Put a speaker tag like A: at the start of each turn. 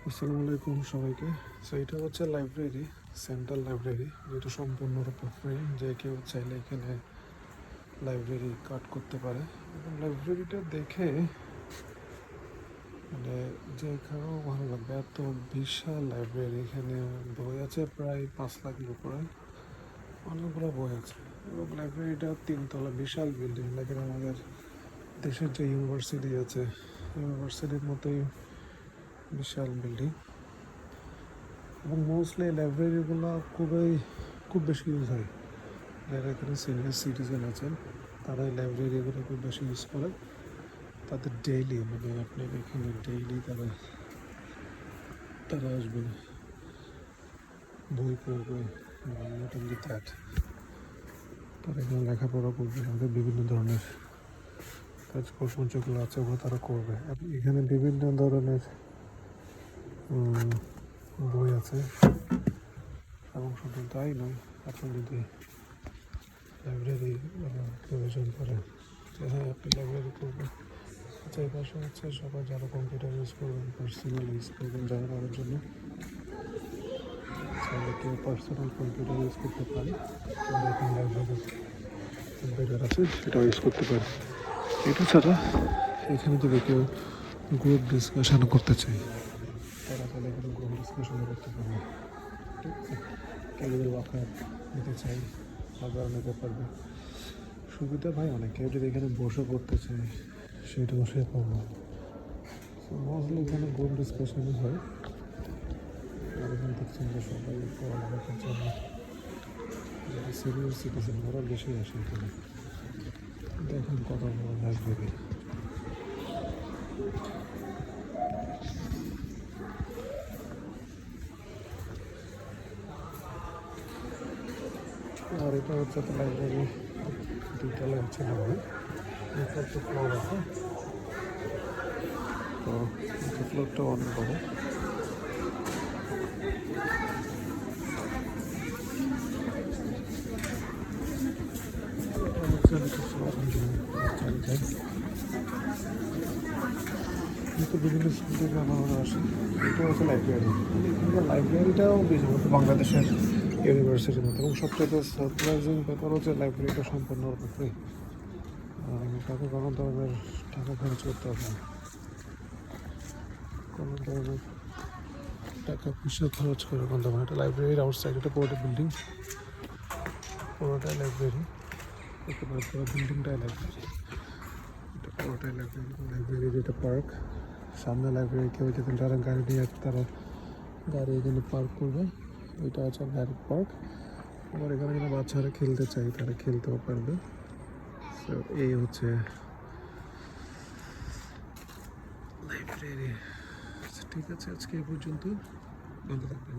A: আসসালামু আলাইকুম সবাইকে। সো এটা হচ্ছে লাইব্রেরি, সেন্ট্রাল লাইব্রেরি, যেটা সম্পূর্ণরূপে ফ্রি। যে কেউ চাইলে এখানে লাইব্রেরি কার্ড করতে পারে এবং লাইব্রেরিটা দেখে মানে যে কারো ভালো লাগবে। এত বিশাল লাইব্রেরি, এখানে বই আছে প্রায় 5 লাখের উপরে, অনেকগুলো বই আছে এবং লাইব্রেরিটা 3 তলা, বিশাল বিল্ডিং। লাইক আমাদের দেশের যে ইউনিভার্সিটি আছে, ইউনিভার্সিটির মতোই বিশাল বিল্ডিং। এবং মোস্টলি লাইব্রেরিগুলো খুব বেশি ইউজ হয়। যারা এখানে সিনিয়র সিটিজেন আছেন তারা এই লাইব্রেরিগুলো খুব বেশি ইউজ করে। তাদের ডেইলি মানে আপনার এখানে ডেইলি তারা তারা আসবে, বই পড়বে, নট অনলি দ্যাট, তারা এখানে লেখাপড়া করবে, আমাদের বিভিন্ন ধরনের কাজকর্ম যেগুলো আছে ওগুলো তারা করবে। এবং এখানে বিভিন্ন ধরনের বই আছে। এবং শুধু তাই নয়, আপনি যদি লাইব্রেরি প্রয়োজন পড়ে, হ্যাঁ আপনি লাইব্রেরি করবেন। আচ্ছা, এই পাশে হচ্ছে সবাই যারা কম্পিউটার ইউজ করবেন, পার্সোনাল ইউজ করবেন, যারা তাদের জন্য চাইলে কেউ পার্সোনাল কম্পিউটার ইউজ করতে পারে, কিংবা এখন লাইব্রেরি কম্পিউটার আছে সেটাও ইউজ করতে পারে। এটা ছাড়া এখানে যদি কেউ গ্রুপ ডিসকাশন করতে চাই, তারা তাহলে এখানে গ্রুপ ডিসকাশন করতে পারবে। ঠিক আছে, কেউ যদি ওয়াকার নিতে চাই ওয়াকার নিতে পারবে। সুবিধা ভাই অনেক। কেউ যদি এখানে বসে পড়তে চায় সেটাও সে পাবো। সো মোস্টলি এখানে গ্রুপ ডিসকাশনই হয়। আর এখানে দেখছেন যে সবাই পড়ালেখা করছে, যারা সিনিয়র সিটিজেন ওরা বেশি আসে এখানে। দেখেন কত বড় লাইব্রেরি। আর এটা হচ্ছে তো লাইব্রেরি, দুইতলা হচ্ছে লাইব্রেরি, একটা ফ্লোর আছে। তো ফ্লোরটা অনেক বড়। কিন্তু বিভিন্ন স্কুল থেকে আমরা আসি। এটা হচ্ছে লাইব্রেরি। লাইব্রেরিটাও বাংলাদেশের ইউনিভার্সিটির মতো। এবং সবচেয়ে সারপ্রাইজিং ব্যাপার হচ্ছে লাইব্রেরিটা সম্পূর্ণরূপে ফ্রি। তাকে কোনো ধরনের টাকা খরচ করতে হবে না, কোনো ধরনের টাকা পয়সা খরচ করে কোনো ধরনের। এটা লাইব্রেরির আউটসাইড, এটা পুরোটা বিল্ডিং, পুরোটাই লাইব্রেরি। একেবারে পুরো বিল্ডিংটাই লাইব্রেরি, এটা পুরোটাই লাইব্রেরি। লাইব্রেরির এটা পার্ক, সামনে লাইব্রেরি কেউ যদি তারা গাড়ি নিয়ে তারা গাড়ি এখানে পার্ক করবে। এটা আছে গাড়ি পার্ক। আবার এখানে যেন বাচ্চারা খেলতে চাই তারা খেলতেও পারবে। তো এই হচ্ছে লাইব্রেরি। ঠিক আছে, আজকে এই পর্যন্ত, ভালো থাকবেন।